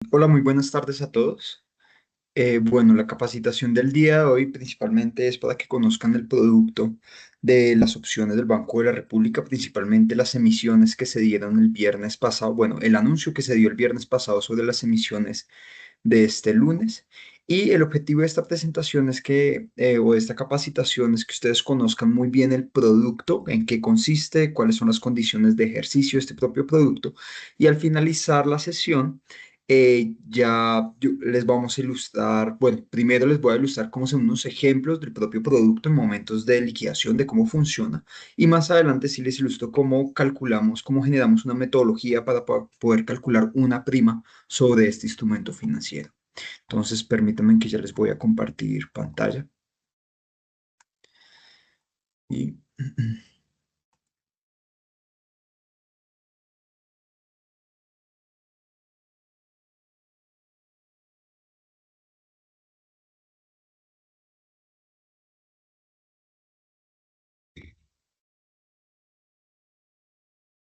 Hola, muy buenas tardes a todos. Bueno, la capacitación del día de hoy principalmente es para que conozcan el producto de las opciones del Banco de la República, principalmente las emisiones que se dieron el viernes pasado, bueno, el anuncio que se dio el viernes pasado sobre las emisiones de este lunes. Y el objetivo de esta presentación es o de esta capacitación es que ustedes conozcan muy bien el producto, en qué consiste, cuáles son las condiciones de ejercicio de este propio producto. Y al finalizar la sesión, les vamos a ilustrar, bueno, primero les voy a ilustrar cómo son unos ejemplos del propio producto en momentos de liquidación, de cómo funciona. Y más adelante sí les ilustro cómo calculamos, cómo generamos una metodología para poder calcular una prima sobre este instrumento financiero. Entonces, permítanme que ya les voy a compartir pantalla. Y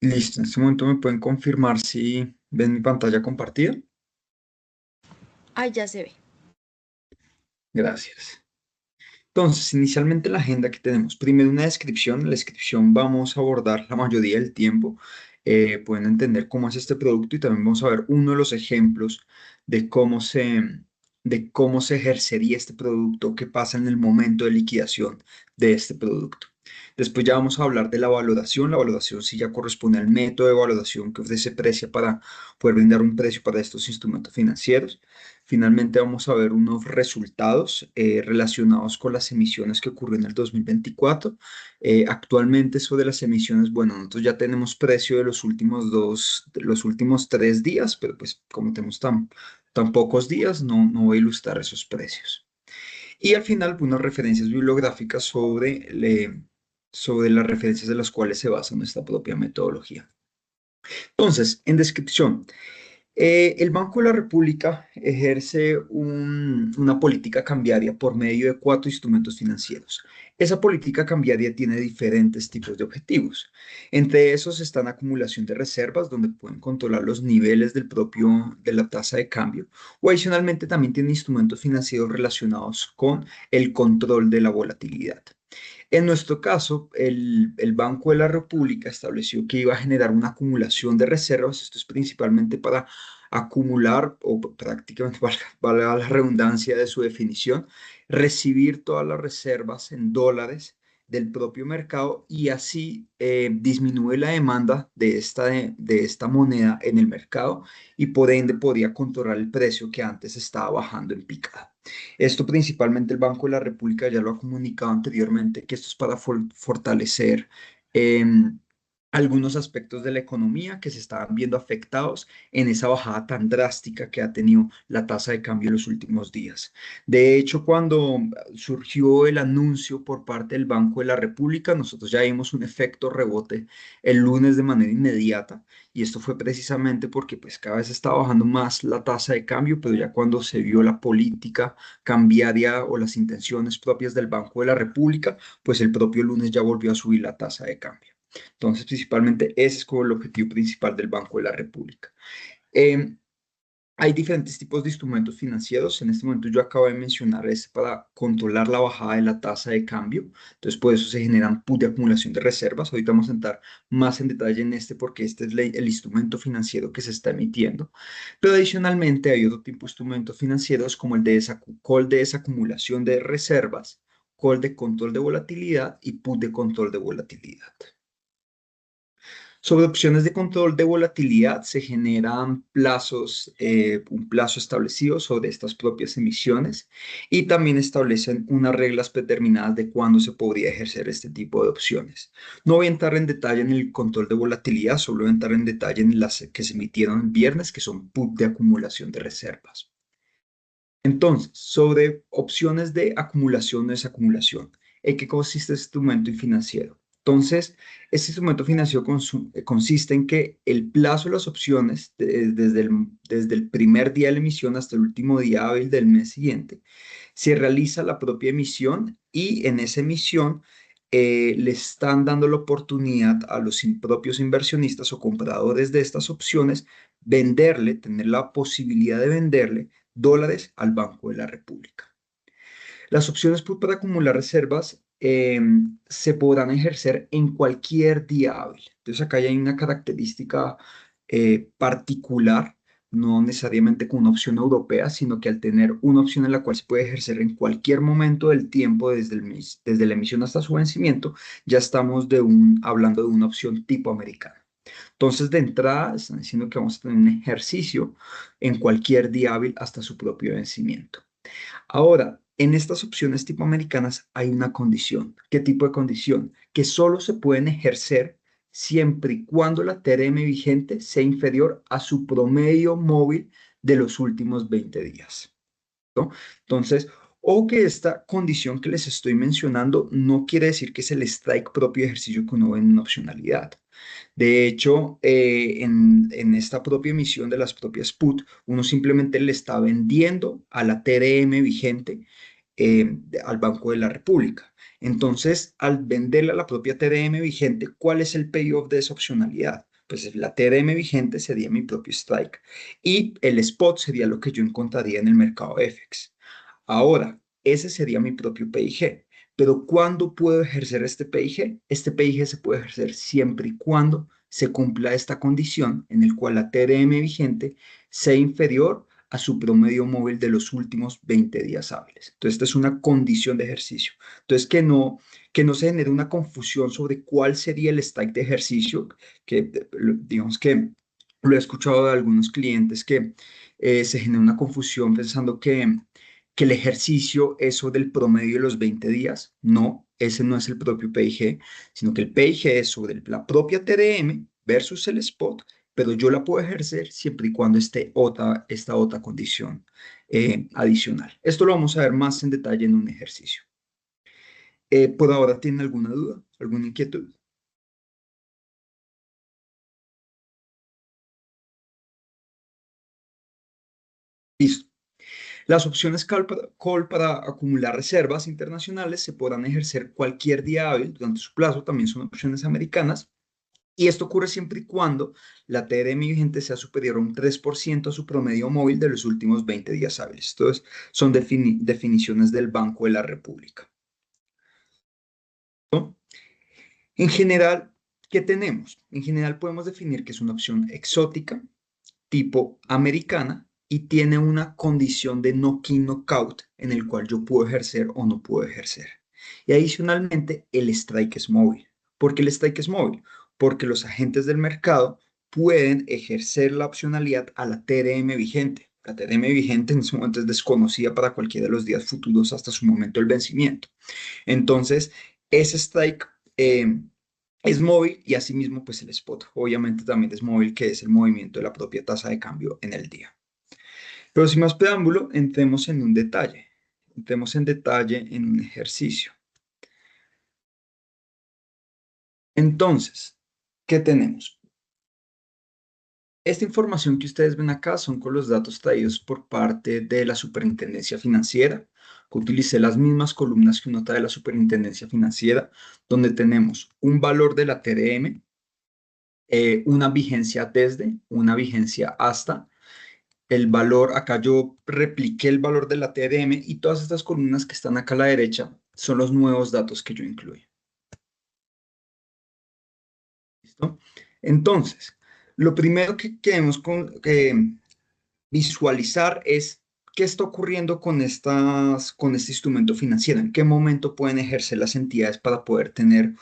listo, en este momento me pueden confirmar si ven mi pantalla compartida. Ay, ya se ve. Gracias. Entonces, inicialmente la agenda que tenemos, primero una descripción. En la descripción vamos a abordar la mayoría del tiempo. Pueden entender cómo es este producto y también vamos a ver uno de los ejemplos de de cómo se ejercería este producto, qué pasa en el momento de liquidación de este producto. Después ya vamos a hablar de la valoración. La valoración sí ya corresponde al método de valoración que ofrece Precia para poder brindar un precio para estos instrumentos financieros. Finalmente vamos a ver unos resultados relacionados con las emisiones que ocurrió en el 2024. Actualmente sobre las emisiones, bueno, nosotros ya tenemos precio de de los últimos 3 días, pero pues como tenemos tan pocos días, no voy a ilustrar esos precios. Y al final, unas referencias bibliográficas sobre las referencias de las cuales se basa nuestra propia metodología. Entonces, en descripción. El Banco de la República ejerce una política cambiaria por medio de cuatro instrumentos financieros. Esa política cambiaria tiene diferentes tipos de objetivos. Entre esos están acumulación de reservas, donde pueden controlar los niveles de la tasa de cambio, o adicionalmente también tiene instrumentos financieros relacionados con el control de la volatilidad. En nuestro caso, el Banco de la República estableció que iba a generar una acumulación de reservas. Esto es principalmente para acumular, o prácticamente, valga la redundancia de su definición, recibir todas las reservas en dólares del propio mercado y así disminuye la demanda de esta moneda en el mercado y por ende podría controlar el precio que antes estaba bajando en picada. Esto principalmente el Banco de la República ya lo ha comunicado anteriormente, que esto es para fortalecer em, algunos aspectos de la economía que se estaban viendo afectados en esa bajada tan drástica que ha tenido la tasa de cambio en los últimos días. De hecho, cuando surgió el anuncio por parte del Banco de la República, nosotros ya vimos un efecto rebote el lunes de manera inmediata y esto fue precisamente porque pues cada vez está bajando más la tasa de cambio, pero ya cuando se vio la política cambiaria o las intenciones propias del Banco de la República, pues el propio lunes ya volvió a subir la tasa de cambio. Entonces, principalmente ese es como el objetivo principal del Banco de la República. Eh, Hay diferentes tipos de instrumentos financieros. En este momento yo acabo de mencionar este para controlar la bajada de la tasa de cambio. Entonces, por eso se generan put de acumulación de reservas. Ahorita vamos a entrar más en detalle en este porque este es el instrumento financiero que se está emitiendo. Pero adicionalmente hay otro tipo de instrumentos financieros como el de call de desacumulación de reservas, call de control de volatilidad y put de control de volatilidad. Sobre opciones de control de volatilidad se generan un plazo establecido sobre estas propias emisiones y también establecen unas reglas determinadas de cuándo se podría ejercer este tipo de opciones. No voy a entrar en detalle en el control de volatilidad, solo voy a entrar en detalle en las que se emitieron el viernes, que son put de acumulación de reservas. Entonces, sobre opciones de acumulación o desacumulación, ¿en qué consiste este instrumento financiero? Entonces, este instrumento financiero consiste en que el plazo de las opciones, desde el primer día de la emisión hasta el último día hábil del mes siguiente, se realiza la propia emisión y en esa emisión le están dando la oportunidad a los propios inversionistas o compradores de estas opciones venderle, tener la posibilidad de venderle dólares al Banco de la República. Las opciones put para acumular reservas se podrán ejercer en cualquier día hábil. Entonces acá ya hay una característica particular, no necesariamente con una opción europea, sino que al tener una opción en la cual se puede ejercer en cualquier momento del tiempo, desde la emisión hasta su vencimiento, ya estamos hablando de una opción tipo americana. Entonces, de entrada, están diciendo que vamos a tener un ejercicio en cualquier día hábil hasta su propio vencimiento. Ahora, en estas opciones tipo americanas hay una condición. ¿Qué tipo de condición? Que solo se pueden ejercer siempre y cuando la TRM vigente sea inferior a su promedio móvil de los últimos 20 días, ¿no? Entonces, o que esta condición que les estoy mencionando no quiere decir que es el strike propio de ejercicio que uno ve en una opcionalidad. De hecho, en esta propia emisión de las propias put, uno simplemente le está vendiendo a la TRM vigente al Banco de la República. Entonces, al venderle a la propia TRM vigente, ¿cuál es el payoff de esa opcionalidad? Pues la TRM vigente sería mi propio strike y el spot sería lo que yo encontraría en el mercado FX. Ahora, ese sería mi propio PIG. Pero ¿cuándo puedo ejercer este PIG? Este PIG se puede ejercer siempre y cuando se cumpla esta condición en el cual la TRM vigente sea inferior a su promedio móvil de los últimos 20 días hábiles. Entonces, esta es una condición de ejercicio. Entonces, que no se genere una confusión sobre cuál sería el strike de ejercicio, que digamos que lo he escuchado de algunos clientes que se genera una confusión pensando que el ejercicio es sobre el promedio de los 20 días. No, ese no es el propio PIG, sino que el PIG es sobre la propia TDM versus el spot, pero yo la puedo ejercer siempre y cuando esté esta otra condición adicional. Esto lo vamos a ver más en detalle en un ejercicio. ¿Por ahora tienen alguna duda, alguna inquietud? Listo. Las opciones call para acumular reservas internacionales se podrán ejercer cualquier día hábil durante su plazo, también son opciones americanas. Y esto ocurre siempre y cuando la TRM vigente sea superior a un 3% a su promedio móvil de los últimos 20 días hábiles. Entonces, son definiciones del Banco de la República, ¿no? En general, ¿qué tenemos? En general podemos definir que es una opción exótica, tipo americana, y tiene una condición de knock-in, knockout, en el cual yo puedo ejercer o no puedo ejercer. Y adicionalmente, el strike es móvil. ¿Por qué el strike es móvil? Porque los agentes del mercado pueden ejercer la opcionalidad a la TRM vigente. La TRM vigente en ese momento es desconocida para cualquiera de los días futuros hasta su momento del vencimiento. Entonces, ese strike es móvil y asimismo, pues el spot obviamente también es móvil, que es el movimiento de la propia tasa de cambio en el día. Pero sin más preámbulo, entremos en un detalle. Entremos en detalle en un ejercicio. Entonces, ¿qué tenemos? Esta información que ustedes ven acá son con los datos traídos por parte de la Superintendencia Financiera. Utilicé las mismas columnas que uno trae de la Superintendencia Financiera, donde tenemos un valor de la TRM, una vigencia desde, una vigencia hasta, el valor, acá yo repliqué el valor de la TRM y todas estas columnas que están acá a la derecha son los nuevos datos que yo incluí. ¿Listo? Entonces, lo primero que queremos visualizar es qué está ocurriendo con este instrumento financiero, en qué momento pueden ejercer las entidades para poder tener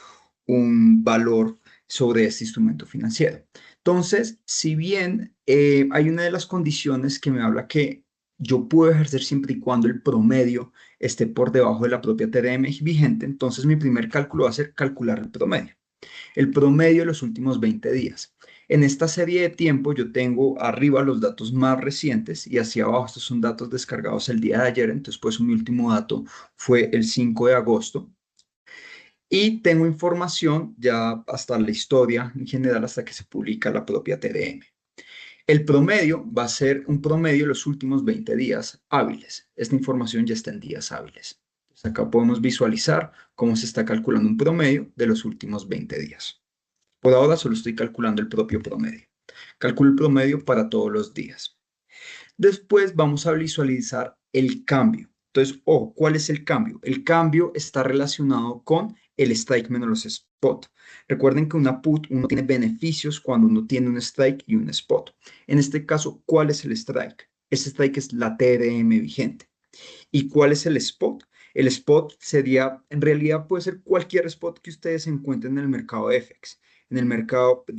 un valor sobre este instrumento financiero. Entonces, si bien hay una de las condiciones que me habla que yo puedo ejercer siempre y cuando el promedio esté por debajo de la propia TRM vigente, entonces mi primer cálculo va a ser calcular el promedio de los últimos 20 días. En esta serie de tiempo yo tengo arriba los datos más recientes y hacia abajo estos son datos descargados el día de ayer, entonces pues mi último dato fue el 5 de agosto y tengo información ya hasta la historia en general hasta que se publica la propia TDM. El promedio va a ser un promedio de los últimos 20 días hábiles. Esta información ya está en días hábiles. Acá podemos visualizar cómo se está calculando un promedio de los últimos 20 días. Por ahora solo estoy calculando el propio promedio. Calculo el promedio para todos los días. Después vamos a visualizar el cambio. Entonces, ojo, ¿cuál es el cambio? El cambio está relacionado con el strike menos los spot. Recuerden que una put, uno tiene beneficios cuando uno tiene un strike y un spot. En este caso, ¿cuál es el strike? Este strike es la TRM vigente. ¿Y cuál es el spot? El spot sería, en realidad puede ser cualquier spot que ustedes encuentren en el mercado de FX. En el mercado, pues,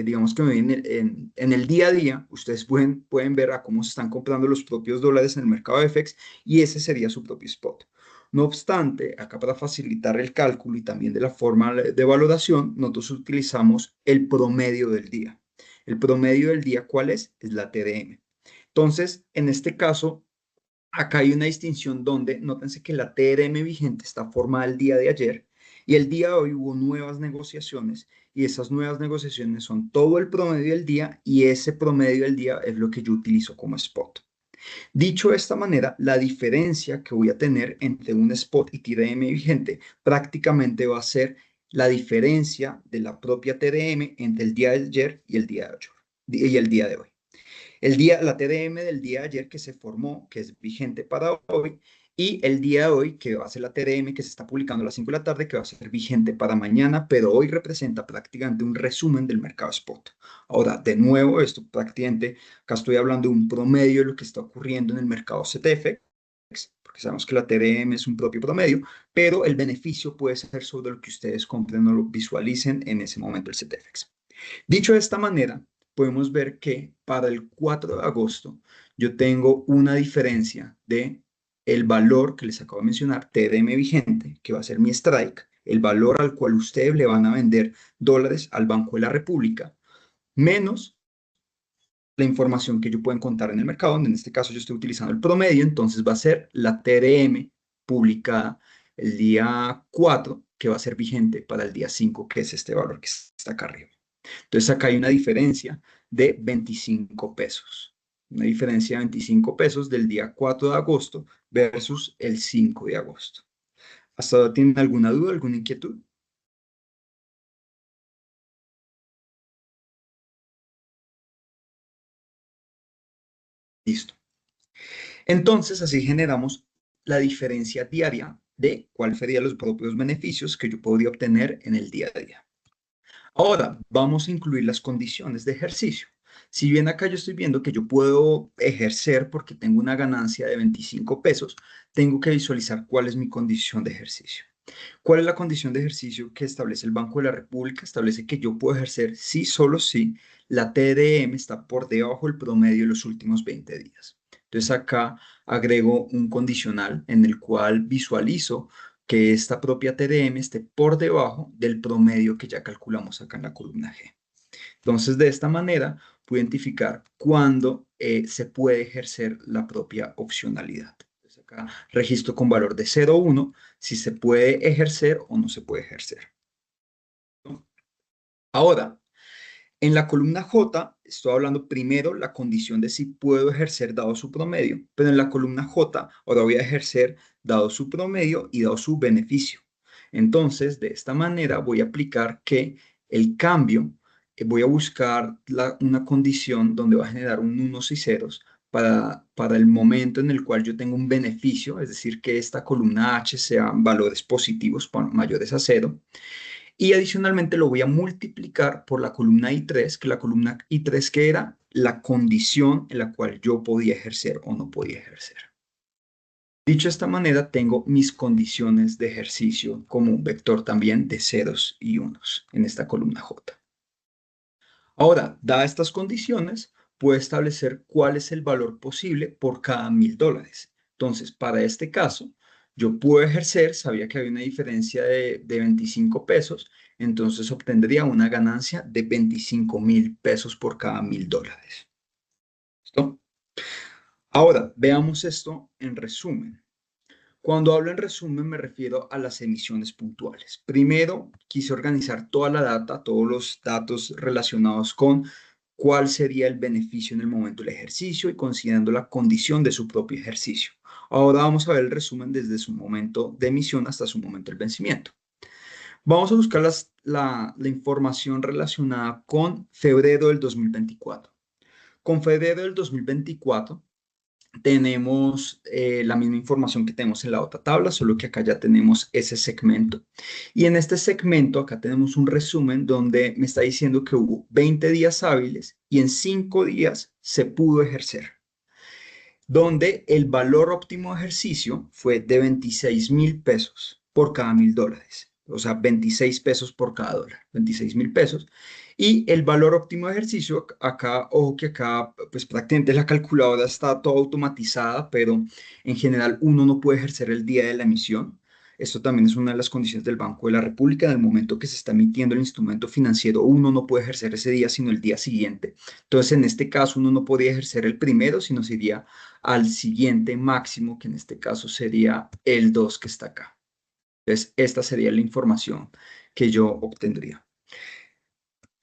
digamos que en el día a día, ustedes pueden ver a cómo se están comprando los propios dólares en el mercado de FX y ese sería su propio spot. No obstante, acá para facilitar el cálculo y también de la forma de valoración, nosotros utilizamos el promedio del día. ¿El promedio del día cuál es? Es la TDM. Entonces, en este caso, acá hay una distinción donde, nótense que la TRM vigente está formada el día de ayer y el día de hoy hubo nuevas negociaciones y esas nuevas negociaciones son todo el promedio del día y ese promedio del día es lo que yo utilizo como spot. Dicho de esta manera, la diferencia que voy a tener entre un spot y TRM vigente prácticamente va a ser la diferencia de la propia TRM entre el día de ayer y el día de hoy y el día de hoy. La TDM del día de ayer que se formó, que es vigente para hoy, y el día de hoy, que va a ser la TDM que se está publicando a las 5 de la tarde, que va a ser vigente para mañana, pero hoy representa prácticamente un resumen del mercado spot. Ahora, de nuevo, esto prácticamente, acá estoy hablando de un promedio de lo que está ocurriendo en el mercado CTFX, porque sabemos que la TDM es un propio promedio, pero el beneficio puede ser sobre lo que ustedes compren o lo visualicen en ese momento el CTFX. Dicho de esta manera, podemos ver que para el 4 de agosto yo tengo una diferencia de el valor que les acabo de mencionar, TDM vigente, que va a ser mi strike, el valor al cual ustedes le van a vender dólares al Banco de la República, menos la información que yo puedo encontrar en el mercado, donde en este caso yo estoy utilizando el promedio, entonces va a ser la TDM publicada el día 4, que va a ser vigente para el día 5, que es este valor que está acá arriba. Entonces acá hay una diferencia de 25 pesos. Una diferencia de 25 pesos del día 4 de agosto versus el 5 de agosto. ¿Hasta ahora tienen alguna duda, alguna inquietud? Listo. Entonces así generamos la diferencia diaria de cuáles serían los propios beneficios que yo podría obtener en el día a día. Ahora, vamos a incluir las condiciones de ejercicio. Si bien acá yo estoy viendo que yo puedo ejercer porque tengo una ganancia de 25 pesos, tengo que visualizar cuál es mi condición de ejercicio. ¿Cuál es la condición de ejercicio que establece el Banco de la República? Establece que yo puedo ejercer si, solo si la TDM está por debajo del promedio de los últimos 20 días. Entonces acá agrego un condicional en el cual visualizo que esta propia TDM esté por debajo del promedio que ya calculamos acá en la columna G. Entonces, de esta manera, puedo identificar cuándo se puede ejercer la propia opcionalidad. Entonces, acá registro con valor de 0,1 si se puede ejercer o no se puede ejercer. Ahora, en la columna J, estoy hablando primero la condición de si puedo ejercer dado su promedio, pero en la columna J ahora voy a ejercer dado su promedio y dado su beneficio. Entonces, de esta manera voy a aplicar que el cambio, voy a buscar una condición donde va a generar un unos y ceros para el momento en el cual yo tengo un beneficio, es decir, que esta columna H sean valores positivos mayores a cero. Y adicionalmente lo voy a multiplicar por la columna I3, que la columna I3 que era la condición en la cual yo podía ejercer o no podía ejercer. Dicho de esta manera, tengo mis condiciones de ejercicio como un vector también de ceros y unos en esta columna J. Ahora, dadas estas condiciones, puedo establecer cuál es el valor posible por cada $1,000. Entonces, para este caso, yo puedo ejercer, sabía que había una diferencia de 25 pesos, entonces obtendría una ganancia de 25,000 pesos por cada $1,000. ¿Listo? Ahora, veamos esto en resumen. Cuando hablo en resumen me refiero a las emisiones puntuales. Primero, quise organizar toda la data, todos los datos relacionados con cuál sería el beneficio en el momento del ejercicio y considerando la condición de su propio ejercicio. Ahora vamos a ver el resumen desde su momento de emisión hasta su momento del vencimiento. Vamos a buscar la información relacionada con febrero del 2024. Con febrero del 2024 tenemos la misma información que tenemos en la otra tabla, solo que acá ya tenemos ese segmento. Y en este segmento acá tenemos un resumen donde me está diciendo que hubo 20 días hábiles y en 5 días se pudo ejercer, donde el valor óptimo de ejercicio fue de 26.000 pesos por cada $1.000. O sea, 26 pesos por cada dólar, 26.000 pesos. Y el valor óptimo de ejercicio, acá, ojo que acá, pues prácticamente la calculadora está toda automatizada, pero en general uno no puede ejercer el día de la emisión. Esto también es una de las condiciones del Banco de la República. En el momento que se está emitiendo el instrumento financiero, uno no puede ejercer ese día, sino el día siguiente. Entonces, en este caso, uno no podría ejercer el primero, sino se iría al siguiente máximo, que en este caso sería el 2 que está acá. Entonces, esta sería la información que yo obtendría.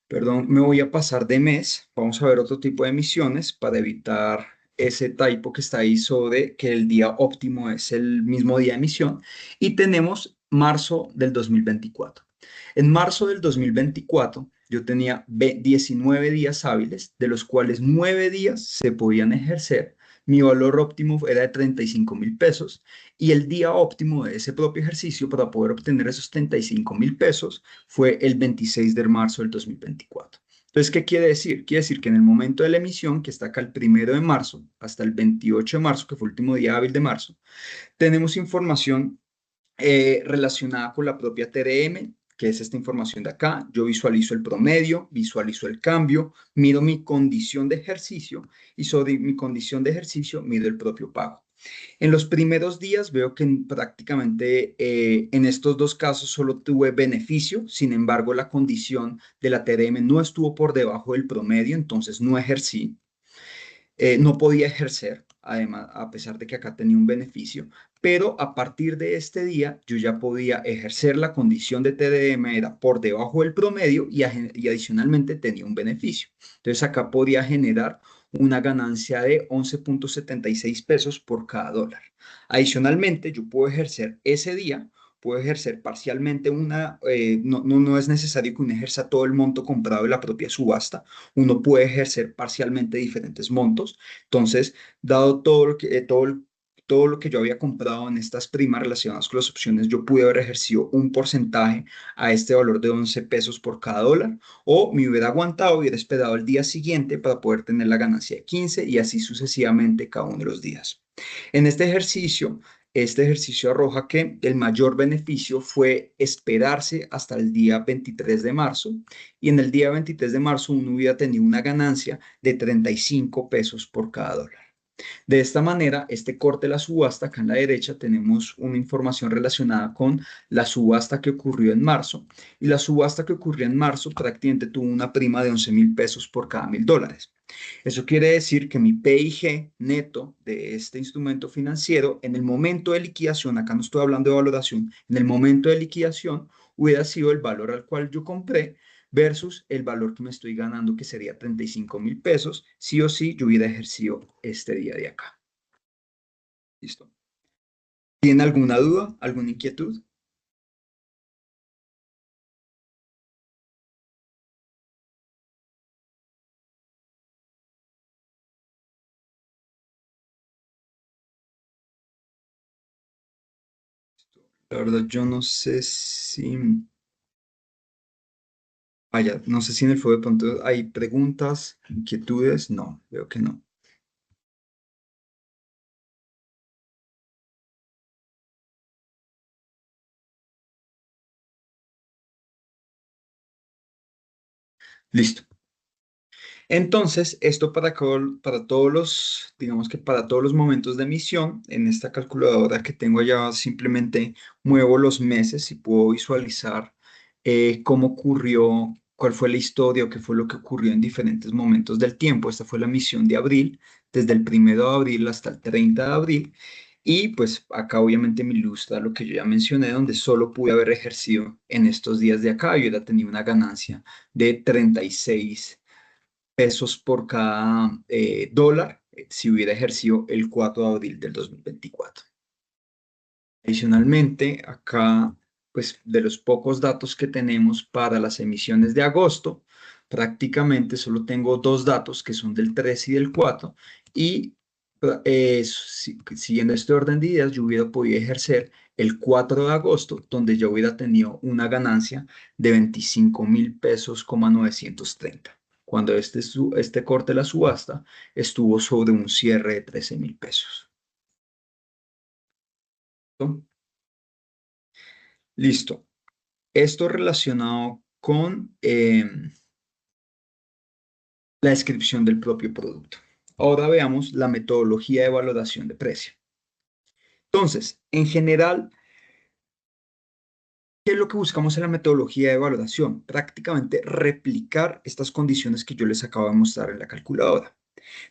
Perdón, me voy a pasar de mes. Vamos a ver otro tipo de emisiones para evitar ese typo que está ahí sobre que el día óptimo es el mismo día de emisión. Y tenemos marzo del 2024. En marzo del 2024 yo tenía 19 días hábiles, de los cuales 9 días se podían ejercer. Mi valor óptimo era de 35.000 pesos y el día óptimo de ese propio ejercicio para poder obtener esos 35.000 pesos fue el 26 de marzo del 2024. Entonces, ¿qué quiere decir? Quiere decir que en el momento de la emisión, que está acá el 1 de marzo hasta el 28 de marzo, que fue el último día hábil de marzo, tenemos información relacionada con la propia TRM, que es esta información de acá. Yo visualizo el promedio, visualizo el cambio, miro mi condición de ejercicio y sobre mi condición de ejercicio mido el propio pago. En los primeros días veo que prácticamente en estos dos casos solo tuve beneficio, sin embargo la condición de la TRM no estuvo por debajo del promedio, entonces no ejercí. No podía ejercer, además, a pesar de que acá tenía un beneficio, pero a partir de este día yo ya podía ejercer la condición de TDM, era por debajo del promedio y adicionalmente tenía un beneficio. Entonces acá podía generar una ganancia de 11.76 pesos por cada dólar. Adicionalmente, yo puedo ejercer ese día, puedo ejercer parcialmente no es necesario que uno ejerza todo el monto comprado de la propia subasta, uno puede ejercer parcialmente diferentes montos. Entonces, dado todo lo que yo había comprado en estas primas relacionadas con las opciones, yo pude haber ejercido un porcentaje a este valor de 11 pesos por cada dólar, o me hubiera aguantado, hubiera esperado el día siguiente para poder tener la ganancia de 15 y así sucesivamente cada uno de los días. En este ejercicio arroja que el mayor beneficio fue esperarse hasta el día 23 de marzo y en el día 23 de marzo uno hubiera tenido una ganancia de 35 pesos por cada dólar. De esta manera, este corte de la subasta, acá en la derecha tenemos una información relacionada con la subasta que ocurrió en marzo y la subasta que ocurrió en marzo prácticamente tuvo una prima de 11.000 pesos por cada $1.000. Eso quiere decir que mi PIG neto de este instrumento financiero en el momento de liquidación, acá no estoy hablando de valoración, en el momento de liquidación hubiera sido el valor al cual yo compré versus el valor que me estoy ganando, que sería 35.000 pesos, sí o sí yo hubiera ejercido este día de acá. ¿Listo? ¿Tiene alguna duda, alguna inquietud? La verdad, yo no sé si... Vaya, no sé si en el foro de pronto hay preguntas, inquietudes. No, veo que no. Listo. Entonces, esto para todos los, digamos que para todos los momentos de emisión, en esta calculadora que tengo allá, simplemente muevo los meses y puedo visualizar cómo ocurrió, cuál fue la historia o qué fue lo que ocurrió en diferentes momentos del tiempo. Esta fue la emisión de abril, desde el 1 de abril hasta el 30 de abril. Y pues acá obviamente me ilustra lo que yo ya mencioné, donde solo pude haber ejercido en estos días de acá. Yo ya tenía una ganancia de 36 pesos por cada dólar. si hubiera ejercido el 4 de abril del 2024. Adicionalmente, acá, pues de los pocos datos que tenemos para las emisiones de agosto, prácticamente solo tengo dos datos que son del 3 y del 4 y siguiendo este orden de ideas, yo hubiera podido ejercer el 4 de agosto, donde yo hubiera tenido una ganancia de 25.000 pesos,930, cuando este corte de la subasta estuvo sobre un cierre de 13.000 pesos. ¿Listo? Listo. Esto relacionado con la descripción del propio producto. Ahora veamos la metodología de valoración de precio. Entonces, en general, ¿qué es lo que buscamos en la metodología de valoración? Prácticamente replicar estas condiciones que yo les acabo de mostrar en la calculadora.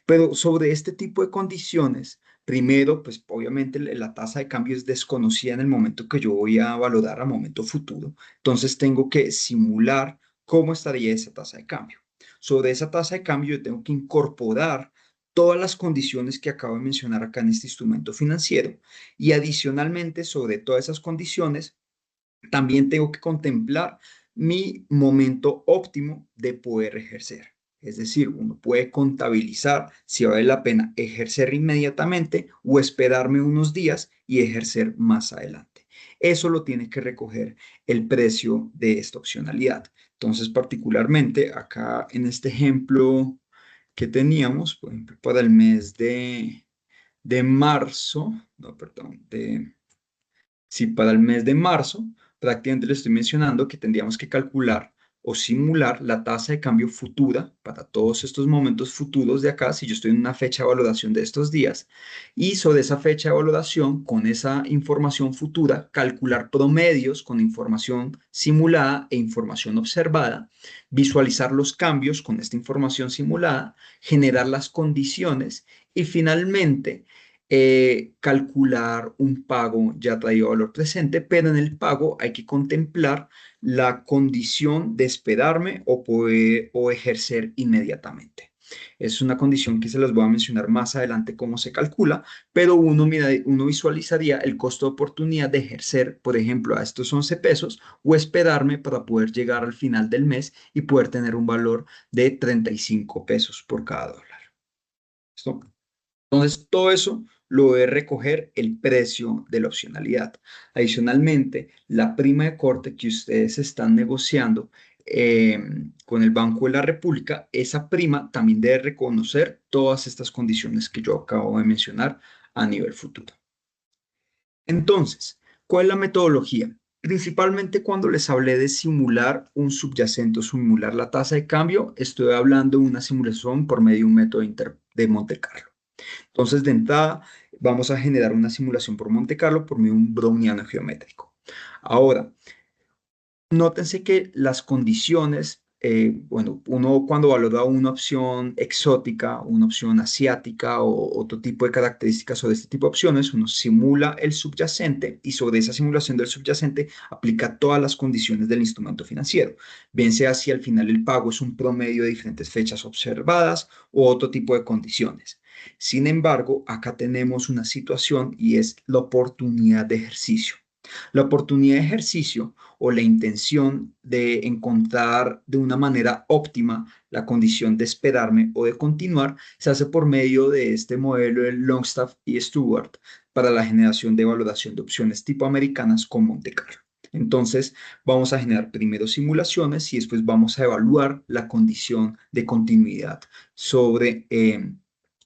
Pero sobre este tipo de condiciones, primero, pues obviamente la tasa de cambio es desconocida en el momento que yo voy a valorar a momento futuro. Entonces tengo que simular cómo estaría esa tasa de cambio. Sobre esa tasa de cambio yo tengo que incorporar todas las condiciones que acabo de mencionar acá en este instrumento financiero y adicionalmente sobre todas esas condiciones también tengo que contemplar mi momento óptimo de poder ejercer. Es decir, uno puede contabilizar si vale la pena ejercer inmediatamente o esperarme unos días y ejercer más adelante. Eso lo tiene que recoger el precio de esta opcionalidad. Entonces, particularmente acá en este ejemplo que teníamos, por ejemplo, para el mes de marzo, no, perdón, si para el mes de marzo, prácticamente le estoy mencionando que tendríamos que calcular o simular la tasa de cambio futura para todos estos momentos futuros de acá, si yo estoy en una fecha de valoración de estos días, y sobre esa fecha de valoración, con esa información futura, calcular promedios con información simulada e información observada, visualizar los cambios con esta información simulada, generar las condiciones y finalmente calcular un pago ya traído a valor presente, pero en el pago hay que contemplar la condición de esperarme o poder o ejercer inmediatamente. Es una condición que se las voy a mencionar más adelante cómo se calcula, pero uno visualizaría el costo de oportunidad de ejercer, por ejemplo, a estos 11 pesos o esperarme para poder llegar al final del mes y poder tener un valor de 35 pesos por cada dólar. ¿Listo? Entonces, todo eso lo debe recoger el precio de la opcionalidad. Adicionalmente, la prima de corte que ustedes están negociando eh, con el Banco de la República, esa prima también debe reconocer todas estas condiciones que yo acabo de mencionar a nivel futuro. Entonces, ¿cuál es la metodología? Principalmente cuando les hablé de simular un subyacente o simular la tasa de cambio, estoy hablando de una simulación por medio de un método de Monte Carlo. Entonces, de entrada, vamos a generar una simulación por Monte Carlo por medio de un browniano geométrico. Ahora, nótense que las condiciones, bueno, uno cuando valora una opción exótica, una opción asiática o otro tipo de características sobre este tipo de opciones, uno simula el subyacente y sobre esa simulación del subyacente aplica todas las condiciones del instrumento financiero. Bien sea si al final el pago es un promedio de diferentes fechas observadas o otro tipo de condiciones. Sin embargo, acá tenemos una situación y es la oportunidad de ejercicio. La oportunidad de ejercicio o la intención de encontrar de una manera óptima la condición de esperarme o de continuar se hace por medio de este modelo de Longstaff y Stewart para la generación de valoración de opciones tipo americanas con Monte Carlo. Entonces, vamos a generar primero simulaciones y después vamos a evaluar la condición de continuidad sobre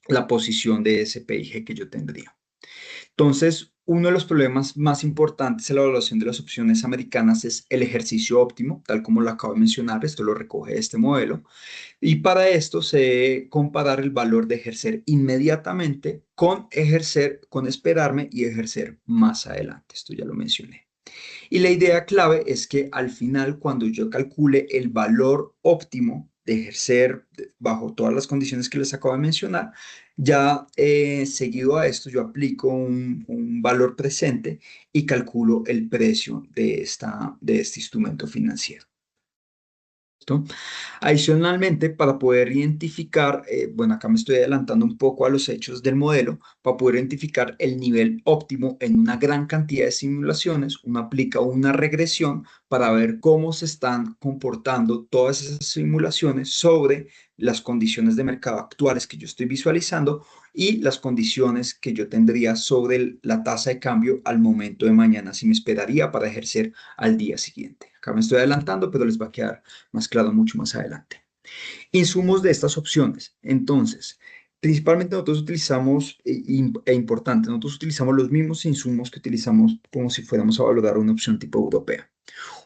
la posición de ese PIG que yo tendría. Entonces, uno de los problemas más importantes en la evaluación de las opciones americanas es el ejercicio óptimo, tal como lo acabo de mencionar, esto lo recoge este modelo, y para esto se debe comparar el valor de ejercer inmediatamente con ejercer, con esperarme y ejercer más adelante, esto ya lo mencioné. Y la idea clave es que al final, cuando yo calcule el valor óptimo de ejercer bajo todas las condiciones que les acabo de mencionar, ya seguido a esto yo aplico un valor presente y calculo el precio de este instrumento financiero. ¿Listo? Adicionalmente, para poder identificar, bueno, acá me estoy adelantando un poco a los hechos del modelo, para poder identificar el nivel óptimo en una gran cantidad de simulaciones, uno aplica una regresión para ver cómo se están comportando todas esas simulaciones sobre las condiciones de mercado actuales que yo estoy visualizando y las condiciones que yo tendría sobre la tasa de cambio al momento de mañana, si me esperaría para ejercer al día siguiente. Acá me estoy adelantando, pero les va a quedar más claro mucho más adelante. Insumos de estas opciones. Entonces, principalmente nosotros utilizamos, importante, nosotros utilizamos los mismos insumos que utilizamos como si fuéramos a valorar una opción tipo europea.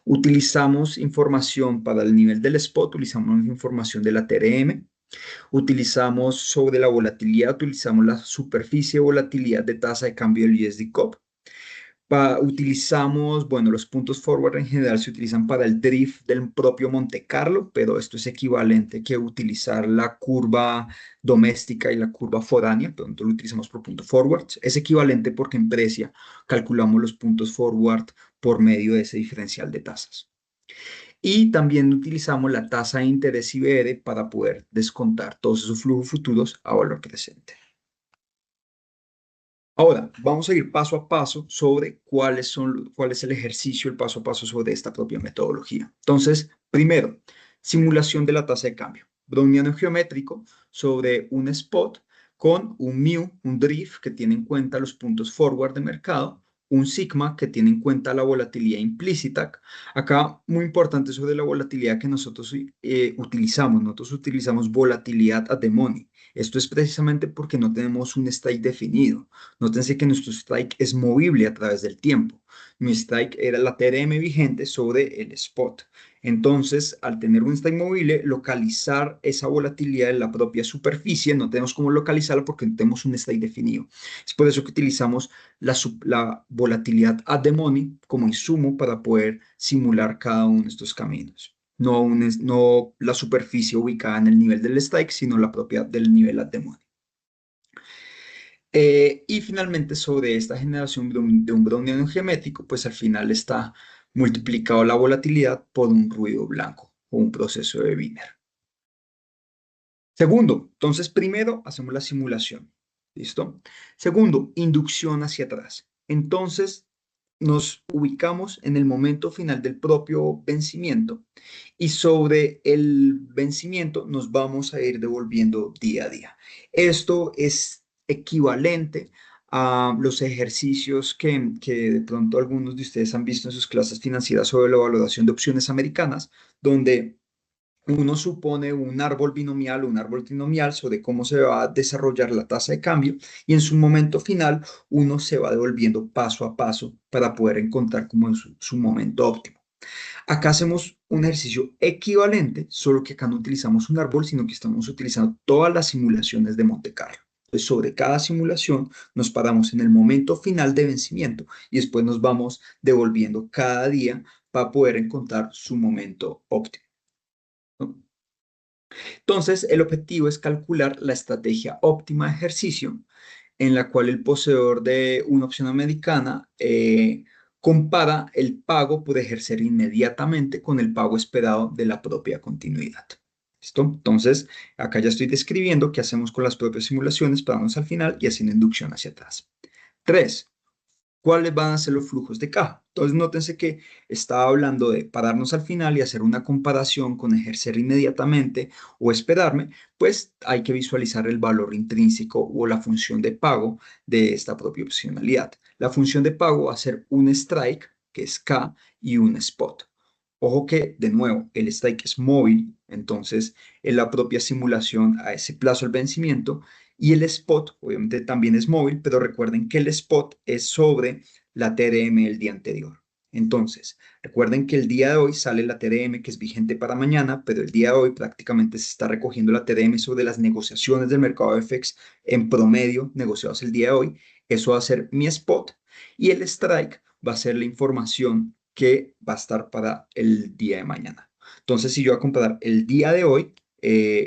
Utilizamos información para el nivel del spot, utilizamos información de la TRM, utilizamos sobre la volatilidad, utilizamos la superficie de volatilidad de tasa de cambio del USD COP. Utilizamos, bueno, los puntos forward en general se utilizan para el drift del propio Monte Carlo, pero esto es equivalente que utilizar la curva doméstica y la curva foránea, pero nosotros lo utilizamos por puntos forward. Es equivalente porque en Precia calculamos los puntos forward por medio de ese diferencial de tasas. Y también utilizamos la tasa de interés IBR para poder descontar todos esos flujos futuros a valor presente. Ahora, vamos a ir paso a paso sobre cuál es el ejercicio, el paso a paso sobre esta propia metodología. Entonces, primero, simulación de la tasa de cambio. Browniano geométrico sobre un spot con un mu, un drift que tiene en cuenta los puntos forward de mercado, un sigma que tiene en cuenta la volatilidad implícita. Acá, muy importante sobre la volatilidad que nosotros utilizamos. Nosotros utilizamos volatilidad at the money. Esto es precisamente porque no tenemos un strike definido. Nótense que nuestro strike es movible a través del tiempo. Mi strike era la TRM vigente sobre el spot. Entonces, al tener un strike movible, localizar esa volatilidad en la propia superficie, no tenemos cómo localizarla porque no tenemos un strike definido. Es por eso que utilizamos la volatilidad at the money como insumo para poder simular cada uno de estos caminos. No la superficie ubicada en el nivel del strike, sino la propia del nivel at the money. Y finalmente sobre esta generación de un browniano geométrico, pues al final está multiplicado la volatilidad por un ruido blanco o un proceso de Wiener. Segundo, entonces primero hacemos la simulación. ¿Listo? Segundo, inducción hacia atrás. Entonces nos ubicamos en el momento final del propio vencimiento y sobre el vencimiento nos vamos a ir devolviendo día a día. Esto es equivalente a los ejercicios que de pronto algunos de ustedes han visto en sus clases financieras sobre la valoración de opciones americanas, donde uno supone un árbol binomial o un árbol trinomial sobre cómo se va a desarrollar la tasa de cambio y en su momento final uno se va devolviendo paso a paso para poder encontrar como en su momento óptimo. Acá hacemos un ejercicio equivalente, solo que acá no utilizamos un árbol, sino que estamos utilizando todas las simulaciones de Monte Carlo. Entonces, sobre cada simulación nos paramos en el momento final de vencimiento y después nos vamos devolviendo cada día para poder encontrar su momento óptimo, ¿no? Entonces, el objetivo es calcular la estrategia óptima de ejercicio en la cual el poseedor de una opción americana compara el pago por ejercer inmediatamente con el pago esperado de la propia continuidad. ¿Listo? Entonces, acá ya estoy describiendo qué hacemos con las propias simulaciones, paramos al final y haciendo inducción hacia atrás. 3. ¿Cuáles van a ser los flujos de caja? Entonces, nótense que estaba hablando de pararnos al final y hacer una comparación con ejercer inmediatamente o esperarme, pues hay que visualizar el valor intrínseco o la función de pago de esta propia opcionalidad. La función de pago va a ser un strike, que es K, y un spot. Ojo que, de nuevo, el strike es móvil, entonces en la propia simulación a ese plazo el vencimiento y el spot, obviamente también es móvil, pero recuerden que el spot es sobre la TRM del día anterior. Entonces, recuerden que el día de hoy sale la TRM que es vigente para mañana, pero el día de hoy prácticamente se está recogiendo la TRM sobre las negociaciones del mercado de FX en promedio negociados el día de hoy. Eso va a ser mi spot y el strike va a ser la información que va a estar para el día de mañana. Entonces, si yo voy a comparar el día de hoy,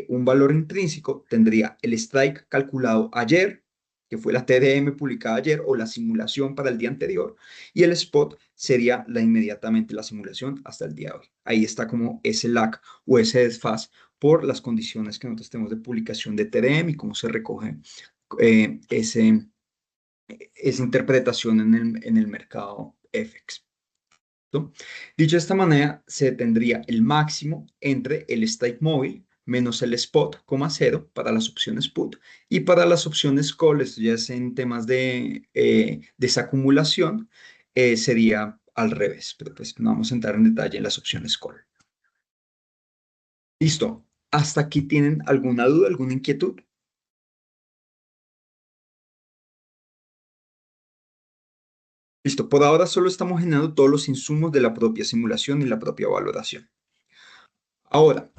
un valor intrínseco tendría el strike calculado ayer que fue la TDM publicada ayer o la simulación para el día anterior, y el spot sería inmediatamente la simulación hasta el día de hoy. Ahí está como ese lag o ese desfase por las condiciones que nosotros tenemos de publicación de TDM y cómo se recoge eh, ese, esa interpretación en el mercado FX. ¿No? Dicho de esta manera, se tendría el máximo entre el strike móvil menos el spot, cero para las opciones put y para las opciones call, esto ya es en temas de desacumulación, sería al revés, pero pues no vamos a entrar en detalle en las opciones call. Listo. ¿Hasta aquí tienen alguna duda, alguna inquietud? Listo. Por ahora solo estamos generando todos los insumos de la propia simulación y la propia valoración. Ahora,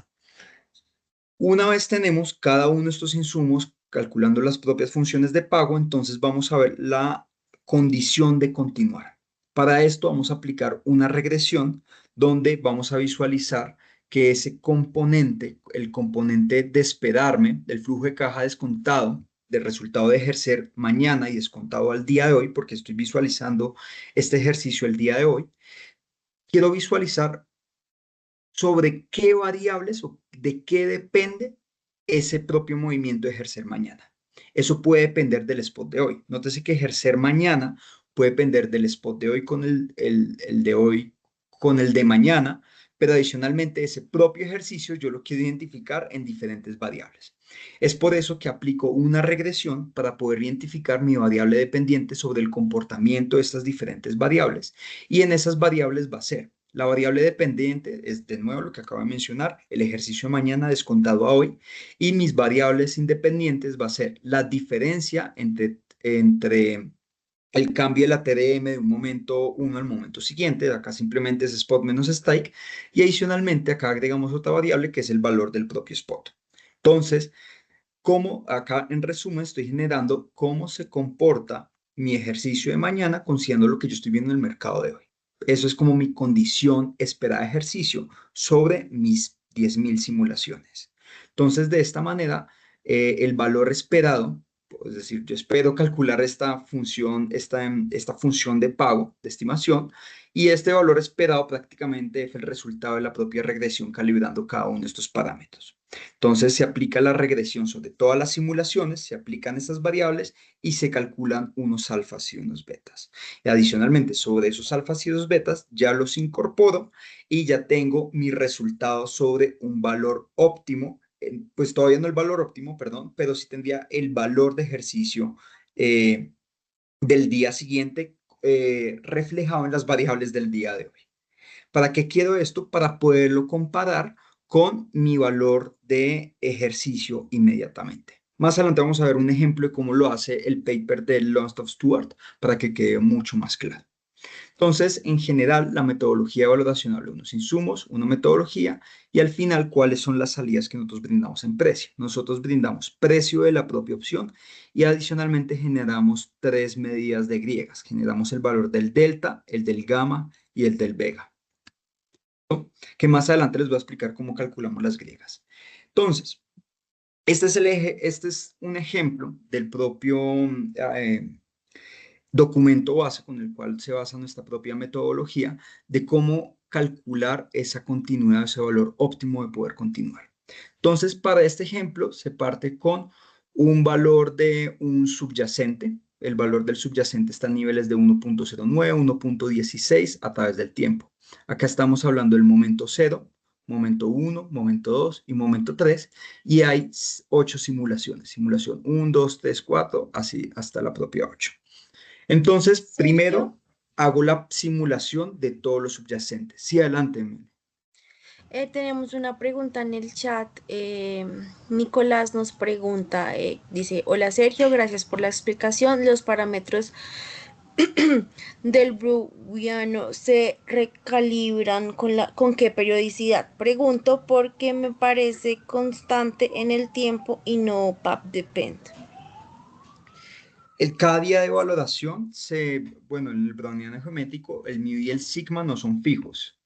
una vez tenemos cada uno de estos insumos calculando las propias funciones de pago, entonces vamos a ver la condición de continuar. Para esto vamos a aplicar una regresión donde vamos a visualizar que ese componente, el componente de esperarme del flujo de caja descontado del resultado de ejercer mañana y descontado al día de hoy, porque estoy visualizando este ejercicio el día de hoy, quiero visualizar sobre qué variables o de qué depende ese propio movimiento de ejercer mañana. Eso puede depender del spot de hoy. Nótese que ejercer mañana puede depender del spot de hoy con el de hoy con el de mañana, pero adicionalmente ese propio ejercicio yo lo quiero identificar en diferentes variables. Es por eso que aplico una regresión para poder identificar mi variable dependiente sobre el comportamiento de estas diferentes variables. Y en esas variables va a ser la variable dependiente, es de nuevo lo que acabo de mencionar, el ejercicio de mañana descontado a hoy, y mis variables independientes va a ser la diferencia entre el cambio de la TDM de un momento uno al momento siguiente, acá simplemente es spot menos strike, y adicionalmente acá agregamos otra variable que es el valor del propio spot. Entonces, cómo acá en resumen estoy generando cómo se comporta mi ejercicio de mañana considerando lo que yo estoy viendo en el mercado de hoy. Eso es como mi condición esperada de ejercicio sobre mis 10.000 simulaciones. Entonces, de esta manera, el valor esperado, es decir, yo espero calcular esta función de pago, de estimación, y este valor esperado prácticamente es el resultado de la propia regresión calibrando cada uno de estos parámetros. Entonces se aplica la regresión sobre todas las simulaciones, se aplican esas variables y se calculan unos alfas y unos betas. Y adicionalmente, sobre esos alfas y los betas ya los incorporo y ya tengo mi resultado sobre un valor óptimo, pues todavía no el valor óptimo, perdón, pero sí tendría el valor de ejercicio del día siguiente reflejado en las variables del día de hoy. ¿Para qué quiero esto? Para poderlo comparar con mi valor de ejercicio inmediatamente. Más adelante vamos a ver un ejemplo de cómo lo hace el paper de Lost of Stewart para que quede mucho más claro. Entonces, en general, la metodología de valoración habla de unos insumos, una metodología y al final cuáles son las salidas que nosotros brindamos en precio. Nosotros brindamos precio de la propia opción y adicionalmente generamos tres medidas de griegas. Generamos el valor del delta, el del gamma y el del vega, que más adelante les voy a explicar cómo calculamos las griegas. Entonces, este es un ejemplo del propio eh, documento base con el cual se basa nuestra propia metodología de cómo calcular esa continuidad, ese valor óptimo de poder continuar. Entonces, para este ejemplo, se parte con un valor de un subyacente. El valor del subyacente está a niveles de 1.09, 1.16 a través del tiempo. Acá estamos hablando del momento 0, momento 1, momento 2 y momento 3. Y hay 8 simulaciones. Simulación 1, 2, 3, 4, así hasta la propia 8. Entonces, Sergio, primero hago la simulación de todos los subyacentes. Sí, adelante. tenemos una pregunta en el chat. Nicolás nos pregunta, dice, hola Sergio, gracias por la explicación. Los parámetros del Booleano se recalibran con qué periodicidad. Pregunto porque me parece constante en el tiempo y no pap depend. Cada día de valoración, bueno, en el browniano geométrico, el mu y el sigma no son fijos,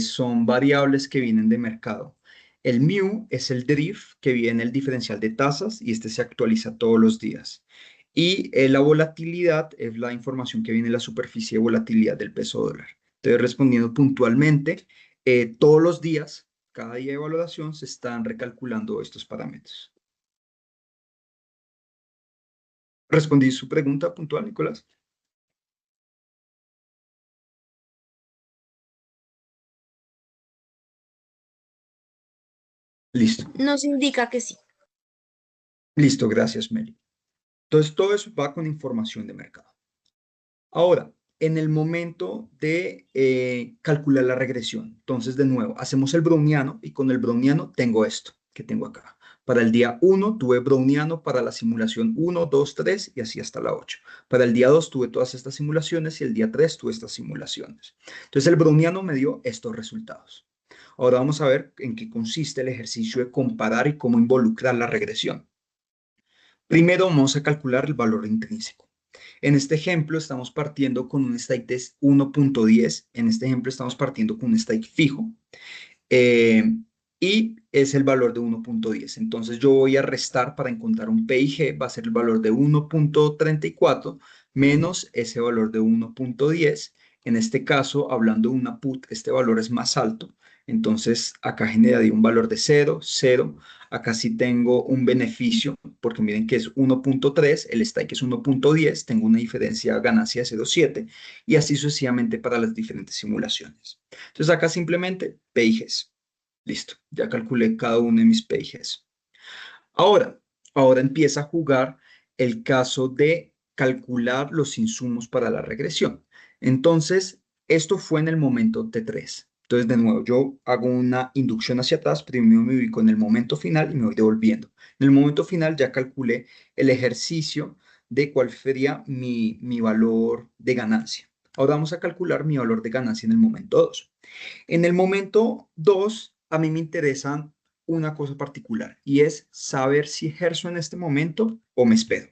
son variables que vienen de mercado. El mu es el drift que viene el diferencial de tasas y este se actualiza todos los días. Y la volatilidad es la información que viene de la superficie de volatilidad del peso dólar. Entonces, respondiendo puntualmente, todos los días, cada día de valoración, se están recalculando estos parámetros. ¿Respondí su pregunta puntual, Nicolás? Listo. Nos indica que sí. Listo, gracias, Meli. Entonces, todo eso va con información de mercado. Ahora, en el momento de calcular la regresión, entonces, de nuevo, hacemos el browniano y con el browniano tengo esto que tengo acá. Para el día 1 tuve browniano para la simulación 1, 2, 3 y así hasta la 8. Para el día 2 tuve todas estas simulaciones y el día 3 tuve estas simulaciones. Entonces, el browniano me dio estos resultados. Ahora vamos a ver en qué consiste el ejercicio de comparar y cómo involucrar la regresión. Primero vamos a calcular el valor intrínseco. En este ejemplo estamos partiendo con un strike de 1.10. En este ejemplo estamos partiendo con un strike fijo. eh, y es el valor de 1.10. Entonces yo voy a restar para encontrar un PIG, va a ser el valor de 1.34 menos ese valor de 1.10. En este caso, hablando de una put, este valor es más alto. Entonces acá generaría un valor de 0, 0. Acá sí tengo un beneficio, porque miren que es 1.3, el strike es 1.10, tengo una diferencia ganancia de 0.7 y así sucesivamente para las diferentes simulaciones. Entonces acá simplemente PIGs. Listo, ya calculé cada uno de mis pages. Ahora, ahora empieza a jugar el caso de calcular los insumos para la regresión. Entonces, esto fue en el momento T3. Entonces, de nuevo, yo hago una inducción hacia atrás, primero me ubico en el momento final y me voy devolviendo. En el momento final ya calculé el ejercicio de cuál sería mi valor de ganancia. Ahora vamos a calcular mi valor de ganancia en el momento 2. En el momento 2, a mí me interesa una cosa particular y es saber si ejerzo en este momento o me espero.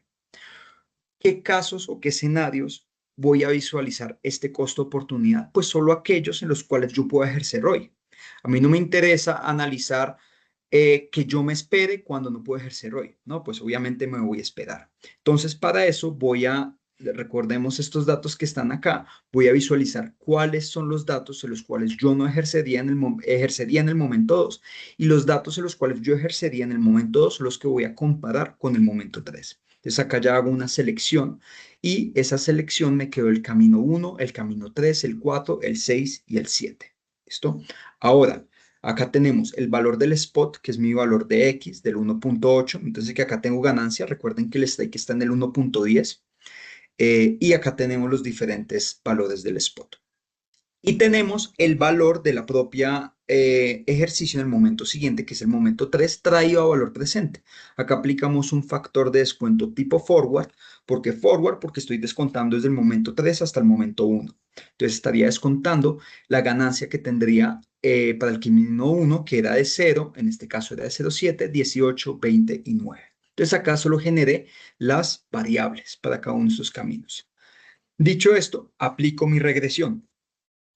¿Qué casos o qué escenarios voy a visualizar este costo de oportunidad? Pues solo aquellos en los cuales yo puedo ejercer hoy. A mí no me interesa analizar que yo me espere cuando no puedo ejercer hoy, ¿no? Pues obviamente me voy a esperar. Entonces, para eso recordemos estos datos que están acá, voy a visualizar cuáles son los datos en los cuales yo no ejercería en el momento 2 y los datos en los cuales yo ejercería en el momento 2 son los que voy a comparar con el momento 3. Entonces, acá ya hago una selección y esa selección me quedó el camino 1, el camino 3, el 4, el 6 y el 7. ¿Listo? Ahora, acá tenemos el valor del spot, que es mi valor de X, del 1.8. Entonces, que acá tengo ganancia. Recuerden que el strike está en el 1.10. Y acá tenemos los diferentes valores del spot. Y tenemos el valor de la propia ejercicio en el momento siguiente, que es el momento 3 traído a valor presente. Acá aplicamos un factor de descuento tipo forward. ¿Por qué forward? Porque estoy descontando desde el momento 3 hasta el momento 1. Entonces estaría descontando la ganancia que tendría para el camino 1, que era de 0, en este caso era de 0,7, 18, 20 y 9. Entonces acá solo generé las variables para cada uno de esos caminos. Dicho esto, aplico mi regresión.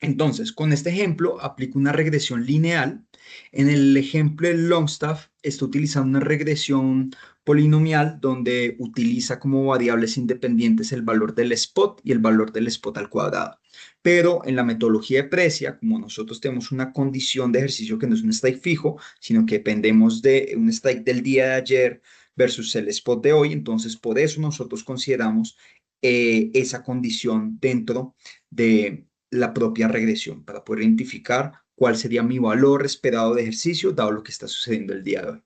Entonces, con este ejemplo, aplico una regresión lineal. En el ejemplo del Longstaff, está utilizando una regresión polinomial donde utiliza como variables independientes el valor del spot y el valor del spot al cuadrado. Pero en la metodología de Precia, como nosotros tenemos una condición de ejercicio que no es un strike fijo, sino que dependemos de un strike del día de ayer versus el spot de hoy, entonces por eso nosotros consideramos esa condición dentro de la propia regresión para poder identificar cuál sería mi valor esperado de ejercicio dado lo que está sucediendo el día de hoy.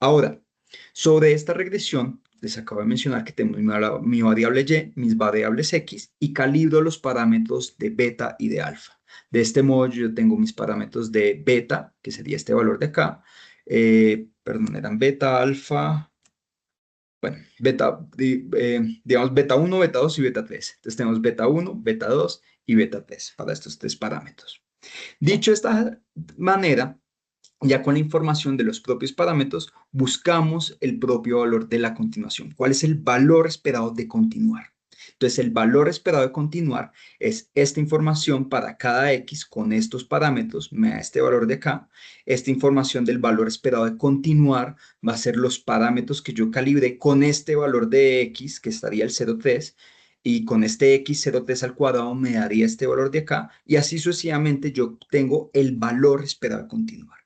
Ahora, sobre esta regresión, les acabo de mencionar que tengo mi variable Y, mis variables X y calibro los parámetros de beta y de alfa. De este modo yo tengo mis parámetros de beta, que sería este valor de acá, perdón, eran beta, alfa, bueno, digamos beta 1, beta 2 y beta 3. Entonces tenemos beta 1, beta 2 y beta 3 para estos tres parámetros. Dicho de esta manera, ya con la información de los propios parámetros, buscamos el propio valor de la continuación. ¿Cuál es el valor esperado de continuar? Entonces, el valor esperado de continuar es esta información para cada X con estos parámetros, me da este valor de acá. Esta información del valor esperado de continuar va a ser los parámetros que yo calibré con este valor de X, que estaría el 0,3, y con este X 0,3 al cuadrado me daría este valor de acá, y así sucesivamente yo tengo el valor esperado de continuar.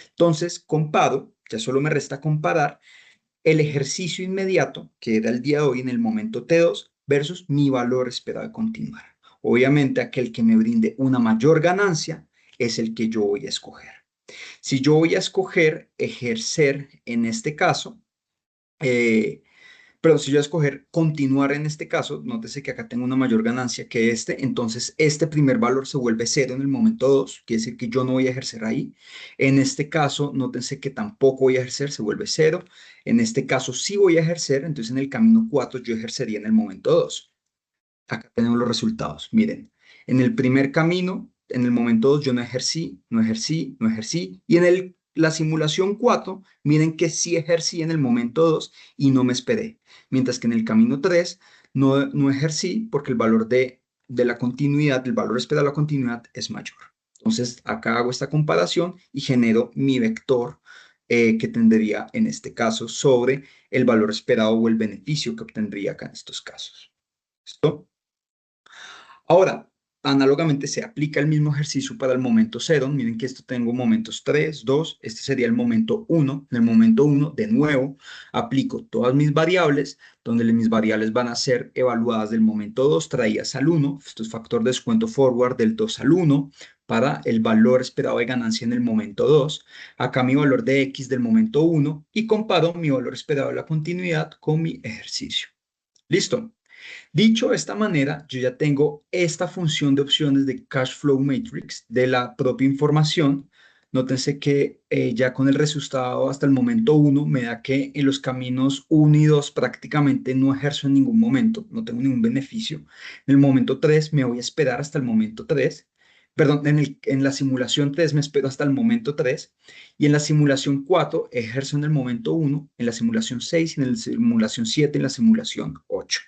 Entonces, comparo, ya solo me resta comparar el ejercicio inmediato, que era el día de hoy en el momento T2, versus mi valor esperado de continuar. Obviamente, aquel que me brinde una mayor ganancia es el que yo voy a escoger. Si yo voy a escoger ejercer en este caso, eh, pero si yo voy a escoger continuar en este caso, nótese que acá tengo una mayor ganancia que este, entonces este primer valor se vuelve cero en el momento 2, quiere decir que yo no voy a ejercer ahí. En este caso, nótense que tampoco voy a ejercer, se vuelve cero. En este caso sí voy a ejercer, entonces en el camino 4 yo ejercería en el momento 2. Acá tenemos los resultados. Miren, en el primer camino, en el momento 2 yo no ejercí, no ejercí, no ejercí. Y en la simulación 4, miren que sí ejercí en el momento 2 y no me esperé. Mientras que en el camino 3 no ejercí porque el valor de la continuidad, el valor esperado de la continuidad es mayor. Entonces, acá hago esta comparación y genero mi vector que tendría en este caso sobre el valor esperado o el beneficio que obtendría acá en estos casos. ¿Listo? Ahora, análogamente se aplica el mismo ejercicio para el momento 0. Miren que esto tengo momentos 3, 2, este sería el momento 1. En el momento 1, de nuevo, aplico todas mis variables, donde mis variables van a ser evaluadas del momento 2 traídas al 1. Esto es factor de descuento forward del 2 al 1 para el valor esperado de ganancia en el momento 2. Acá mi valor de X del momento 1 y comparo mi valor esperado de la continuidad con mi ejercicio. ¿Listo? Dicho de esta manera, yo ya tengo esta función de opciones de Cash Flow Matrix de la propia información. Nótense que ya con el resultado hasta el momento 1 me da que en los caminos 1 y 2 prácticamente no ejerzo en ningún momento, no tengo ningún beneficio. En el momento 3 me voy a esperar hasta el momento 3. Perdón, en la simulación 3 me espero hasta el momento 3 y en la simulación 4 ejerzo en el momento 1, en la simulación 6, en la simulación 7, en la simulación 8.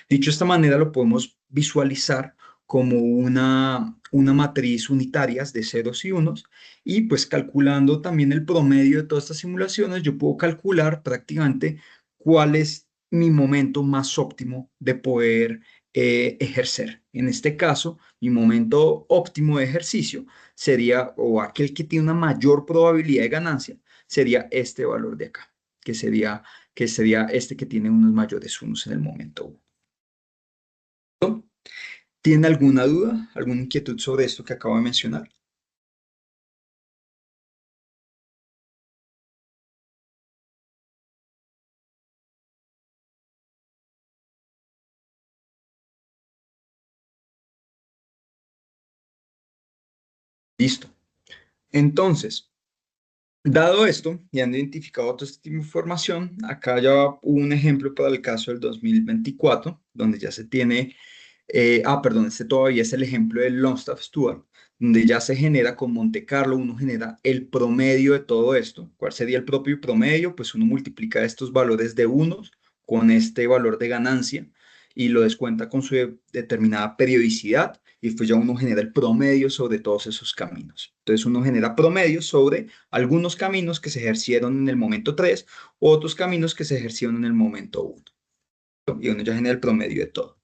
Dicho de esta manera, lo podemos visualizar como una matriz unitarias de ceros y unos y pues calculando también el promedio de todas estas simulaciones, yo puedo calcular prácticamente cuál es mi momento más óptimo de poder ejercer. En este caso, mi momento óptimo de ejercicio sería, o aquel que tiene una mayor probabilidad de ganancia, sería este valor de acá, que sería este que tiene unos mayores unos en el momento 1. ¿Tiene alguna duda, alguna inquietud sobre esto que acabo de mencionar? Listo. Entonces, dado esto y han identificado todo este tipo de información, acá ya va un ejemplo para el caso del 2024, donde ya se tiene, perdón, este todavía es el ejemplo del Longstaff Stewart, donde ya se genera con Monte Carlo, uno genera el promedio de todo esto. ¿Cuál sería el propio promedio? Pues uno multiplica estos valores de unos con este valor de ganancia y lo descuenta con su determinada periodicidad y pues ya uno genera el promedio sobre todos esos caminos. Entonces uno genera promedio sobre algunos caminos que se ejercieron en el momento 3, otros caminos que se ejercieron en el momento 1. Y uno ya genera el promedio de todo.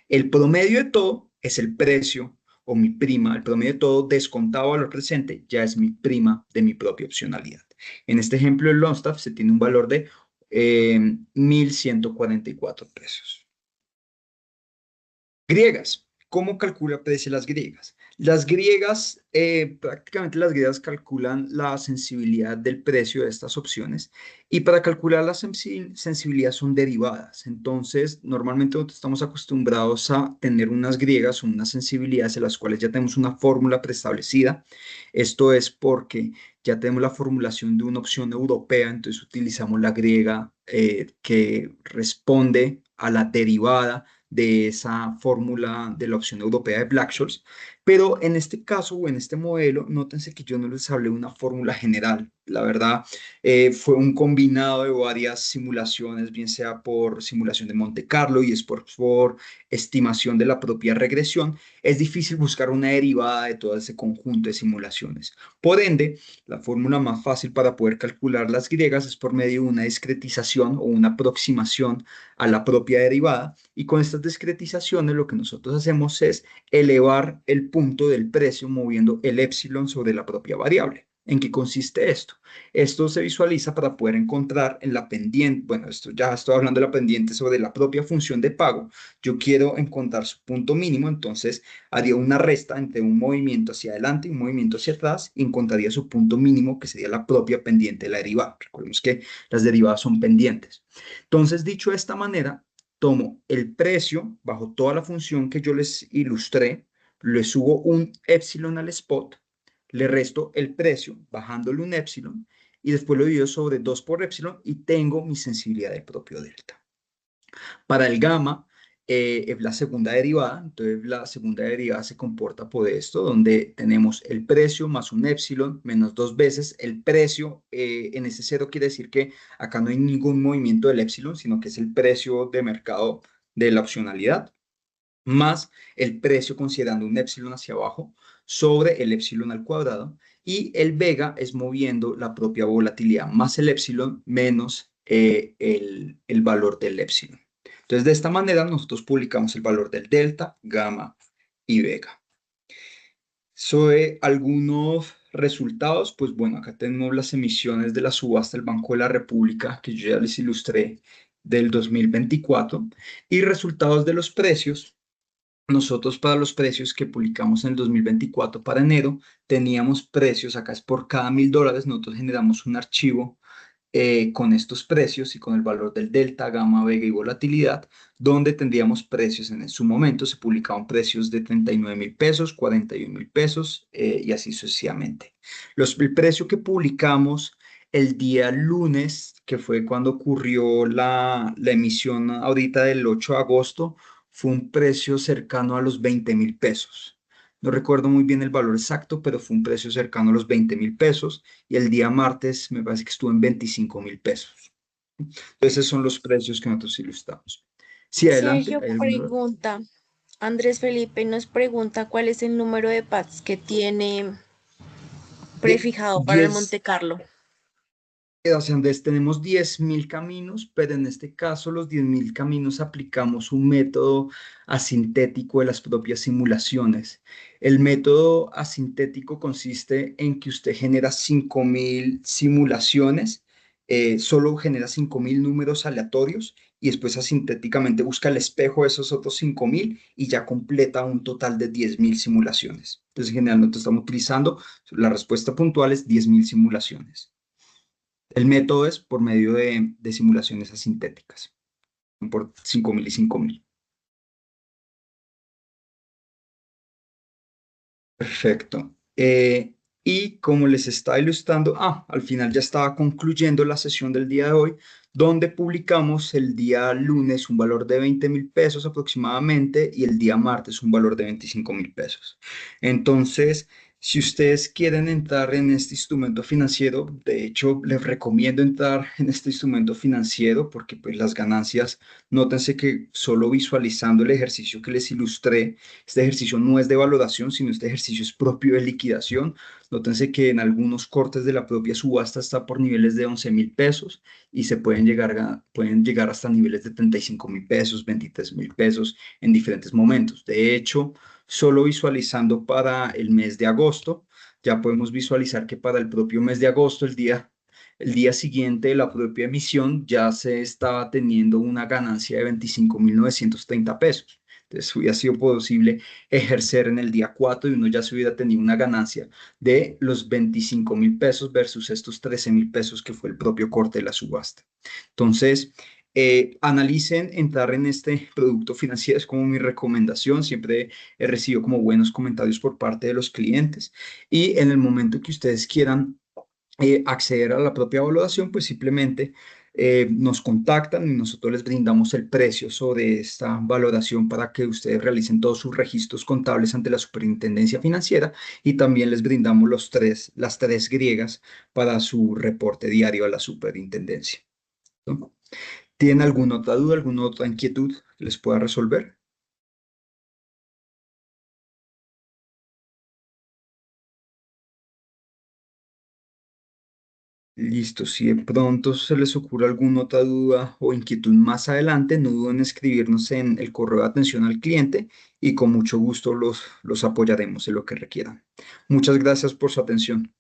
El promedio de todo es el precio o mi prima, el promedio de todo descontado valor presente ya es mi prima de mi propia opcionalidad. En este ejemplo del Longstaff se tiene un valor de 1.144 pesos. Griegas. ¿Cómo calcula precio las griegas? Las griegas, prácticamente las griegas calculan la sensibilidad del precio de estas opciones y para calcular la sensibilidad son derivadas. Entonces, normalmente nosotros estamos acostumbrados a tener unas griegas o unas sensibilidades en las cuales ya tenemos una fórmula preestablecida. Esto es porque ya tenemos la formulación de una opción europea, entonces utilizamos la griega que responde a la derivada de esa fórmula de la opción europea de Black-Scholes. Pero en este caso o en este modelo, nótense que yo no les hablé de una fórmula general. La verdad, fue un combinado de varias simulaciones, bien sea por simulación de Monte Carlo y es por estimación de la propia regresión. Es difícil buscar una derivada de todo ese conjunto de simulaciones. Por ende, la fórmula más fácil para poder calcular las griegas es por medio de una discretización o una aproximación a la propia derivada. Y con estas discretizaciones lo que nosotros hacemos es elevar el punto del precio moviendo el épsilon sobre la propia variable. ¿En qué consiste esto? Esto se visualiza para poder encontrar en la pendiente, bueno, esto ya estoy hablando de la pendiente sobre la propia función de pago. Yo quiero encontrar su punto mínimo, entonces haría una resta entre un movimiento hacia adelante y un movimiento hacia atrás y encontraría su punto mínimo, que sería la propia pendiente de la derivada. Recordemos que las derivadas son pendientes. Entonces, dicho de esta manera, tomo el precio bajo toda la función que yo les ilustré, le subo un épsilon al spot, le resto el precio bajándole un épsilon y después lo divido sobre 2 por épsilon y tengo mi sensibilidad de propio delta. Para el gamma es la segunda derivada, entonces la segunda derivada se comporta por esto, donde tenemos el precio más un épsilon menos dos veces el precio. En ese cero quiere decir que acá no hay ningún movimiento del épsilon, sino que es el precio de mercado de la opcionalidad, más el precio considerando un épsilon hacia abajo sobre el épsilon al cuadrado, y el vega es moviendo la propia volatilidad más el épsilon menos el valor del épsilon. Entonces, de esta manera nosotros publicamos el valor del delta, gamma y vega. Sobre algunos resultados, pues bueno, acá tenemos las emisiones de la subasta del Banco de la República, que yo ya les ilustré, del 2024, y resultados de los precios. Nosotros, para los precios que publicamos en el 2024 para enero, teníamos precios, acá es por cada $1.000, nosotros generamos un archivo con estos precios y con el valor del delta, gamma, vega y volatilidad, donde tendríamos precios en su momento. Se publicaban precios de 39.000 pesos, 41.000 pesos, y así sucesivamente. El precio que publicamos el día lunes, que fue cuando ocurrió la emisión ahorita del 8 de agosto, fue un precio cercano a los 20.000 pesos. No recuerdo muy bien el valor exacto, pero fue un precio cercano a los 20.000 pesos, y el día martes me parece que estuvo en 25.000 pesos. Entonces, esos son los precios que nosotros ilustramos. Sí, adelante, Sergio ¿hay alguna? pregunta, Andrés Felipe nos pregunta cuál es el número de pads que tiene Die- prefijado para el 10, Monte Carlo. o sea, Andrés, tenemos 10.000 caminos, pero en este caso, los 10.000 caminos aplicamos un método asintético de las propias simulaciones. El método asintético consiste en que usted genera 5.000 simulaciones, solo genera 5.000 números aleatorios y después asintéticamente busca el espejo de esos otros 5.000 y ya completa un total de 10.000 simulaciones. Entonces, generalmente estamos utilizando, la respuesta puntual es 10.000 simulaciones. El método es por medio de simulaciones asintéticas, por 5.000 y 5.000. Perfecto. Y como les estaba ilustrando, al final ya estaba concluyendo la sesión del día de hoy, donde publicamos el día lunes un valor de 20.000 pesos aproximadamente y el día martes un valor de 25.000 pesos. Entonces, si ustedes quieren entrar en este instrumento financiero, de hecho, les recomiendo entrar en este instrumento financiero porque pues las ganancias, nótense que solo visualizando el ejercicio que les ilustré, este ejercicio no es de valoración, sino este ejercicio es propio de liquidación. Nótense que en algunos cortes de la propia subasta está por niveles de 11.000 pesos y se pueden llegar hasta niveles de 35.000 pesos, 23.000 pesos en diferentes momentos. De hecho, solo visualizando para el mes de agosto, ya podemos visualizar que para el propio mes de agosto, el día siguiente de la propia emisión, ya se estaba teniendo una ganancia de 25.930 pesos. Entonces, hubiera sido posible ejercer en el día 4 y uno ya se hubiera tenido una ganancia de los 25.000 pesos versus estos 13.000 pesos que fue el propio corte de la subasta. Entonces, analicen entrar en este producto financiero, es como mi recomendación. Siempre he recibido como buenos comentarios por parte de los clientes, y en el momento que ustedes quieran acceder a la propia valoración, pues simplemente nos contactan y nosotros les brindamos el precio sobre esta valoración para que ustedes realicen todos sus registros contables ante la Superintendencia Financiera y también les brindamos las tres griegas para su reporte diario a la Superintendencia. ¿No? ¿Tienen alguna otra duda, alguna otra inquietud que les pueda resolver? Listo, si de pronto se les ocurre alguna otra duda o inquietud más adelante, no duden en escribirnos en el correo de atención al cliente y con mucho gusto los apoyaremos en lo que requieran. Muchas gracias por su atención.